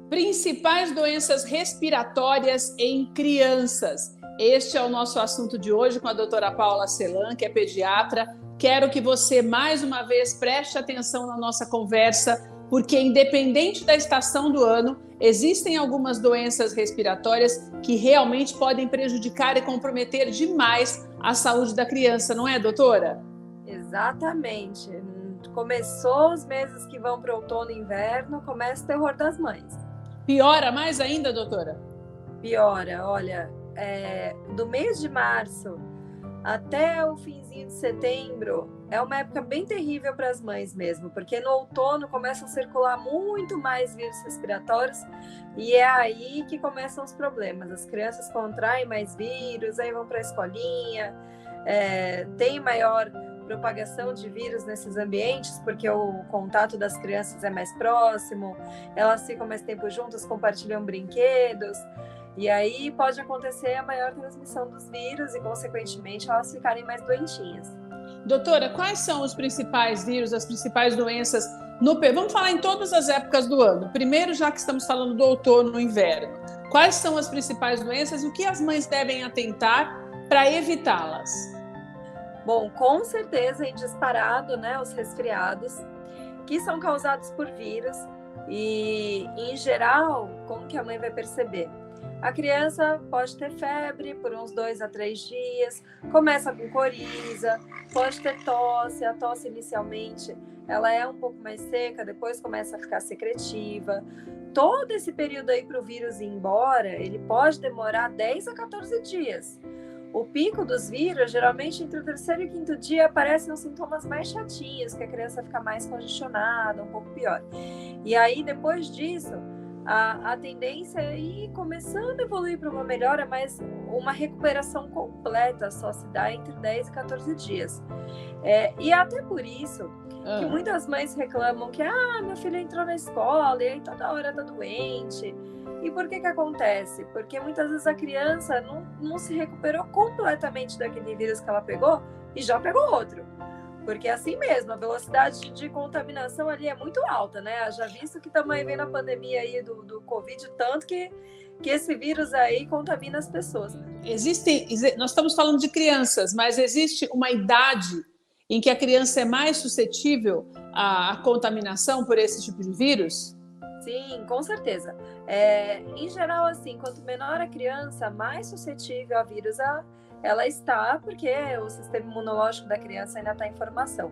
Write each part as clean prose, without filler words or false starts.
Principais doenças respiratórias em crianças. Este é o nosso assunto de hoje com a doutora Paula Celan, que é pediatra. Quero que você, mais uma vez, preste atenção na nossa conversa, porque independente da estação do ano, existem algumas doenças respiratórias que realmente podem prejudicar e comprometer demais a saúde da criança, não é, doutora? Exatamente. Começou os meses que vão para outono e inverno, começa o terror das mães. Piora mais ainda, doutora? Piora, olha, do mês de março até o finzinho de setembro é uma época bem terrível para as mães mesmo, porque no outono começam a circular muito mais vírus respiratórios e é aí que começam os problemas. As crianças contraem mais vírus, aí vão para a escolinha, tem maior propagação de vírus nesses ambientes, porque o contato das crianças é mais próximo, elas ficam mais tempo juntas, compartilham brinquedos, e aí pode acontecer a maior transmissão dos vírus e, consequentemente, elas ficarem mais doentinhas. Doutora, quais são os principais vírus, as principais doenças Vamos falar em todas as épocas do ano. Primeiro, já que estamos falando do outono e no inverno, quais são as principais doenças e o que as mães devem atentar para evitá-las? Bom, com certeza em disparado, né, os resfriados, que são causados por vírus e, em geral, como que a mãe vai perceber? A criança pode ter febre por uns 2 a 3 dias, começa com coriza, pode ter tosse, a tosse inicialmente ela é um pouco mais seca, depois começa a ficar secretiva. Todo esse período aí para o vírus ir embora, ele pode demorar 10 a 14 dias. O pico dos vírus, geralmente entre o 3º e 5º dia, aparecem os sintomas mais chatinhos, que a criança fica mais congestionada, um pouco pior. E aí, depois disso, a tendência é ir começando a evoluir para uma melhora, mas uma recuperação completa só se dá entre 10 e 14 dias. E até por isso que muitas mães reclamam que meu filho entrou na escola e aí toda hora tá doente. E por que acontece? Porque muitas vezes a criança não se recuperou completamente daquele vírus que ela pegou e já pegou outro. Porque assim mesmo, a velocidade de contaminação ali é muito alta, né? Já visto que também vem na pandemia aí do Covid, tanto que esse vírus aí contamina as pessoas. Nós estamos falando de crianças, mas existe uma idade em que a criança é mais suscetível à contaminação por esse tipo de vírus? Sim, com certeza. Em geral, assim, quanto menor a criança, mais suscetível a vírus ela está, porque o sistema imunológico da criança ainda está em formação.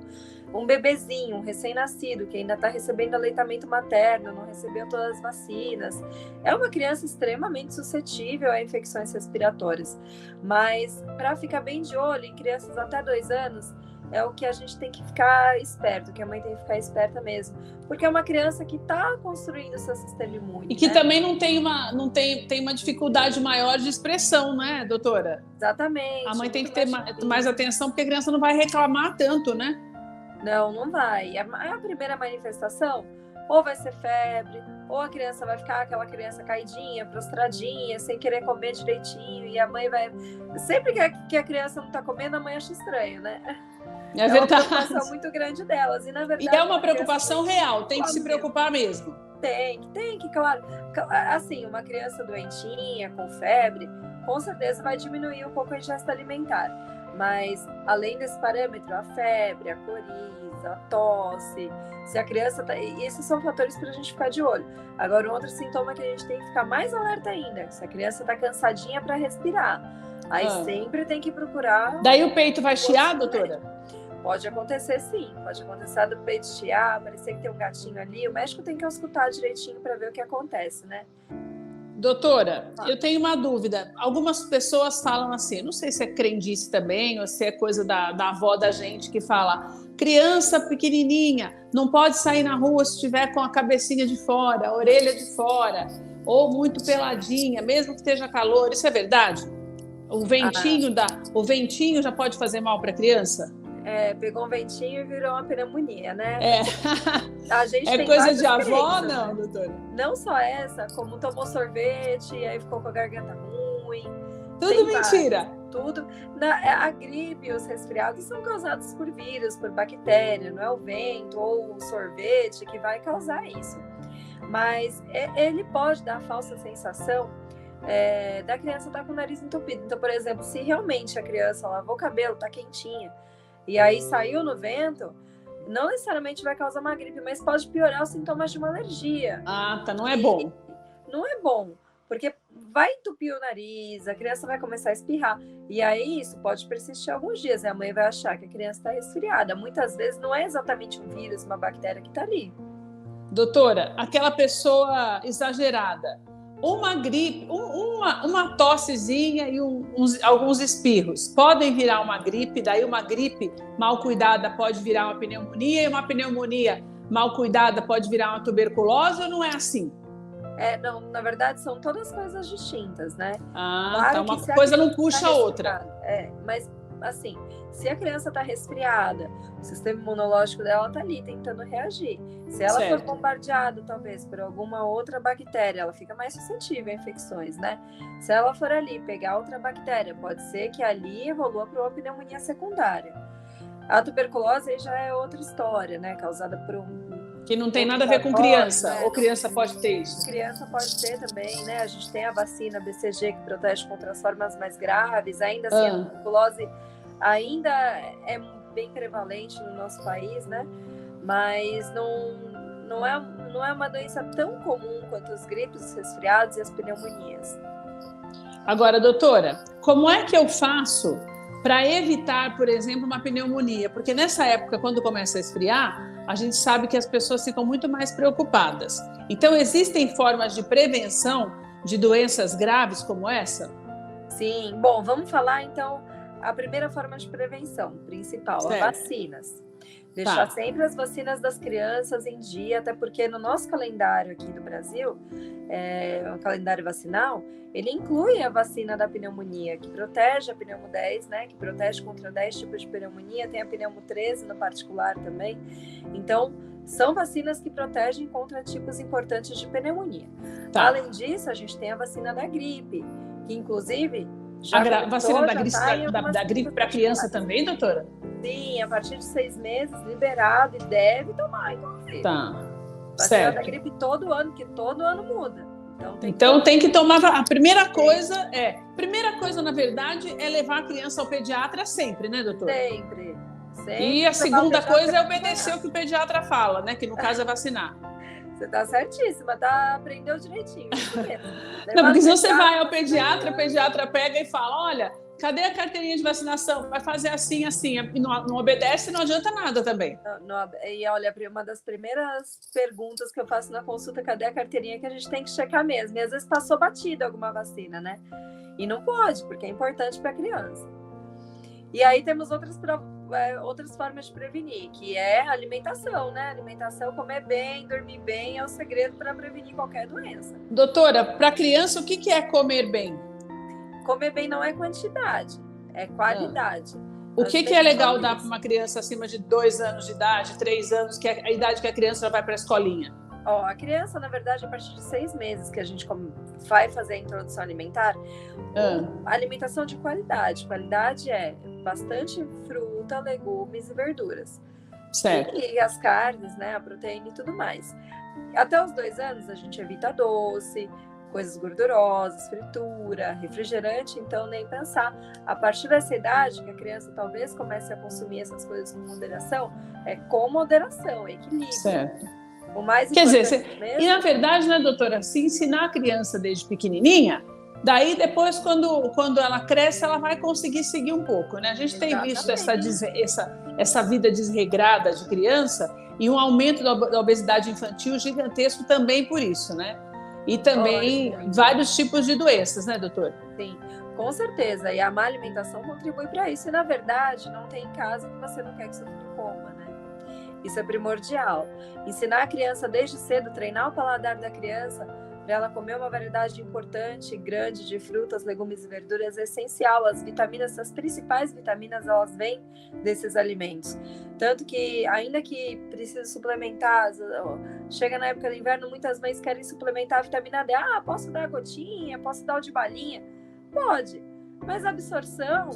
Um bebezinho, um recém-nascido, que ainda está recebendo aleitamento materno, não recebeu todas as vacinas, é uma criança extremamente suscetível a infecções respiratórias. Mas, para ficar bem de olho em crianças até 2 anos, é o que a gente tem que ficar esperto, que a mãe tem que ficar esperta mesmo, porque é uma criança que está construindo o seu sistema imune. E que também não tem uma dificuldade maior de expressão, né, doutora? Exatamente. A mãe tem que ter mais atenção, porque a criança não vai reclamar tanto, né? Não vai. A primeira manifestação, ou vai ser febre, ou a criança vai ficar aquela criança caidinha, prostradinha, sem querer comer direitinho, e a mãe vai... Sempre que a criança não está comendo, a mãe acha estranho, né? É verdade. uma preocupação muito grande delas. E, na verdade, é uma preocupação real, tem que se preocupar mesmo. Tem que, claro. Assim, uma criança doentinha, com febre, com certeza vai diminuir um pouco a ingesta alimentar. Mas, além desse parâmetro, a febre, a coriza, a tosse, se a criança tá... Esses são fatores para a gente ficar de olho. Agora, um outro sintoma que a gente tem que ficar mais alerta ainda, se a criança está cansadinha para respirar. Aí sempre tem que procurar... Daí o peito vai chiar, doutora? Pode acontecer, sim. Pode acontecer do peito chiar, parecer que tem um gatinho ali. O médico tem que auscultar direitinho para ver o que acontece, né? Doutora, eu tenho uma dúvida. Algumas pessoas falam assim, não sei se é crendice também, ou se é coisa da avó da gente que fala, criança pequenininha, não pode sair na rua se estiver com a cabecinha de fora, a orelha de fora, ou muito peladinha, mesmo que esteja calor. Isso é verdade? O ventinho já pode fazer mal para a criança? Pegou um ventinho e virou uma pneumonia, né? A gente tem coisa de avó, não, doutora? Não só essa, como tomou sorvete e aí ficou com a garganta ruim. Tudo mentira. Tudo. A gripe e os resfriados são causados por vírus, por bactéria, não é o vento ou o sorvete que vai causar isso. mas ele pode dar a falsa sensação da criança estar com o nariz entupido. Então, por exemplo, se realmente a criança lavou o cabelo, tá quentinha, e aí saiu no vento, não necessariamente vai causar uma gripe, mas pode piorar os sintomas de uma alergia. Ah, tá, não é bom. Não é bom, porque vai entupir o nariz, a criança vai começar a espirrar, e aí isso pode persistir alguns dias, e a mãe vai achar que a criança está resfriada. Muitas vezes não é exatamente um vírus, uma bactéria que está ali. Doutora, aquela pessoa exagerada, uma gripe, uma tossezinha e alguns espirros podem virar uma gripe, daí uma gripe mal cuidada pode virar uma pneumonia, e uma pneumonia mal cuidada pode virar uma tuberculose, ou não é assim? Não, na verdade são todas coisas distintas, né? Claro, então uma coisa não puxa a outra. Mas assim, se a criança está resfriada, o sistema imunológico dela está ali tentando reagir. Se ela for bombardeada, talvez, por alguma outra bactéria, ela fica mais suscetível a infecções, né? Se ela for ali pegar outra bactéria, pode ser que ali evolua para uma pneumonia secundária. A tuberculose já é outra história, né? Causada por que não tem nada a ver com criança, né? Ou criança pode ter isso? Criança pode ter também, né? A gente tem a vacina BCG que protege contra as formas mais graves, ainda assim a tuberculose ainda é bem prevalente no nosso país, né? Mas não é uma doença tão comum quanto os gripes, os resfriados e as pneumonias. Agora, doutora, como é que eu faço para evitar, por exemplo, uma pneumonia? Porque nessa época, quando começa a esfriar, a gente sabe que as pessoas ficam muito mais preocupadas. Então, existem formas de prevenção de doenças graves como essa? Sim. Bom, vamos falar, então, a primeira forma de prevenção principal, as vacinas. Deixar sempre as vacinas das crianças em dia, até porque no nosso calendário aqui do Brasil, o calendário vacinal, ele inclui a vacina da pneumonia, que protege a pneumo 10, né, que protege contra 10 tipos de pneumonia, tem a pneumo 13 no particular também. Então, são vacinas que protegem contra tipos importantes de pneumonia. Além disso, a gente tem a vacina da gripe, que inclusive... A vacina da gripe para criança também, doutora? Sim, a partir de 6 meses, liberado, e deve tomar, inclusive. Vacina da gripe todo ano, porque todo ano muda. Então tem que tomar. A primeira coisa, na verdade, é levar a criança ao pediatra sempre, né, doutora? Sempre. E a segunda coisa é obedecer o que o pediatra fala, né? Que no caso é vacinar. Você tá certíssima, aprendeu direitinho. Não, porque se você vai ao pediatra, o pediatra pega e fala, olha, cadê a carteirinha de vacinação? Vai fazer assim, assim. E não obedece, não adianta nada também. E olha, uma das primeiras perguntas que eu faço na consulta, cadê a carteirinha, que a gente tem que checar mesmo. E às vezes passou batida alguma vacina, né? E não pode, porque é importante para a criança. E aí temos outras formas de prevenir, que é a alimentação, né? Alimentação, comer bem, dormir bem, é o segredo para prevenir qualquer doença. Doutora, para criança, o que é comer bem? Comer bem não é quantidade, é qualidade. O que é legal dar para uma criança acima de 2 anos de idade, 3 anos, que é a idade que a criança já vai para a escolinha? A criança, na verdade, a partir de 6 meses que a gente vai fazer a introdução alimentar, a alimentação de qualidade. Qualidade é bastante fruta, legumes e verduras. Certo. E as carnes, né, a proteína e tudo mais. Até os 2 anos, a gente evita doce, coisas gordurosas, fritura, refrigerante, então nem pensar. A partir dessa idade, que a criança talvez comece a consumir essas coisas com moderação, com moderação, equilíbrio. Certo. O mais Quer dizer, e na verdade, né, doutora, se ensinar a criança desde pequenininha, daí depois, quando ela cresce, ela vai conseguir seguir um pouco, né? A gente tem visto essa vida desregrada de criança e um aumento da obesidade infantil gigantesco também por isso, né? E também vários tipos de doenças, né, doutora? Sim, com certeza. E a má alimentação contribui para isso. E, na verdade, não tem casa que você não quer que seu filho coma, né? Isso é primordial. Ensinar a criança desde cedo, treinar o paladar da criança para ela comer uma variedade importante, grande de frutas, legumes e verduras é essencial. As vitaminas, as principais vitaminas, elas vêm desses alimentos. Tanto que, ainda que precise suplementar, chega na época do inverno, muitas mães querem suplementar a vitamina D. Posso dar gotinha? Posso dar o de balinha? Pode, mas a absorção,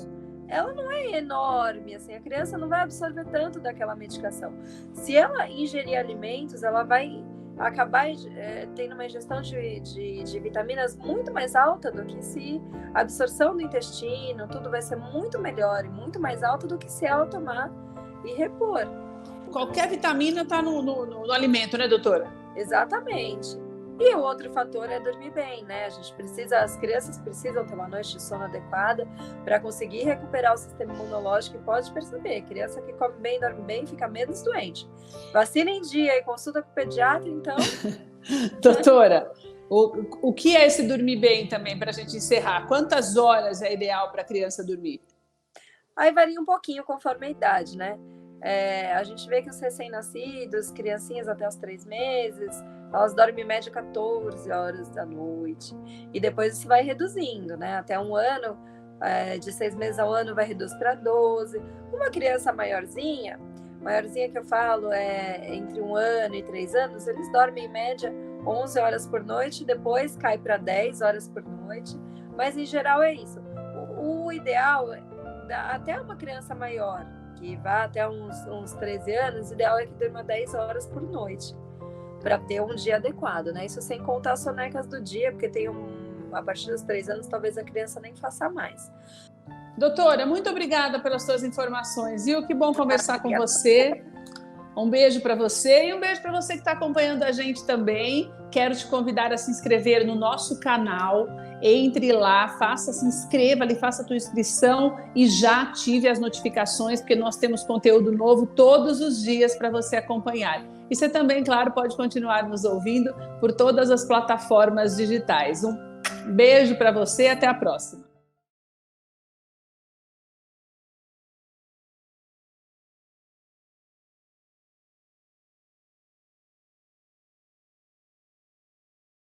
ela não é enorme, assim, a criança não vai absorver tanto daquela medicação. Se ela ingerir alimentos, ela vai acabar tendo uma ingestão de vitaminas muito mais alta do que se a absorção do intestino, tudo vai ser muito melhor e muito mais alta do que se ela tomar e repor. Qualquer vitamina está no alimento, né, doutora? Exatamente. E o outro fator é dormir bem, né? As crianças precisam ter uma noite de sono adequada para conseguir recuperar o sistema imunológico. E pode perceber, criança que come bem, dorme bem, fica menos doente. Vacina em dia e consulta com o pediatra, então... Doutora, o que é esse dormir bem também, para a gente encerrar? Quantas horas é ideal para a criança dormir? Aí varia um pouquinho conforme a idade, né? A gente vê que os recém-nascidos, criancinhas até os 3 meses, elas dormem em média 14 horas da noite. E depois isso vai reduzindo, né? Até um ano, de 6 meses ao ano, vai reduzir para 12. Uma criança maiorzinha que eu falo é entre 1 ano e 3 anos, eles dormem em média 11 horas por noite, depois cai para 10 horas por noite. Mas em geral é isso. O ideal, até uma criança maior, que vá até uns 13 anos, o ideal é que durma 10 horas por noite, para ter um dia adequado, né? Isso sem contar as sonecas do dia, porque a partir dos 3 anos, talvez a criança nem faça mais. Doutora, muito obrigada pelas suas informações, viu? Que bom conversar com você. Um beijo para você e um beijo para você que está acompanhando a gente também. Quero te convidar a se inscrever no nosso canal. Entre lá, se inscreva ali, faça a tua inscrição e já ative as notificações, porque nós temos conteúdo novo todos os dias para você acompanhar. E você também, claro, pode continuar nos ouvindo por todas as plataformas digitais. Um beijo para você e até a próxima.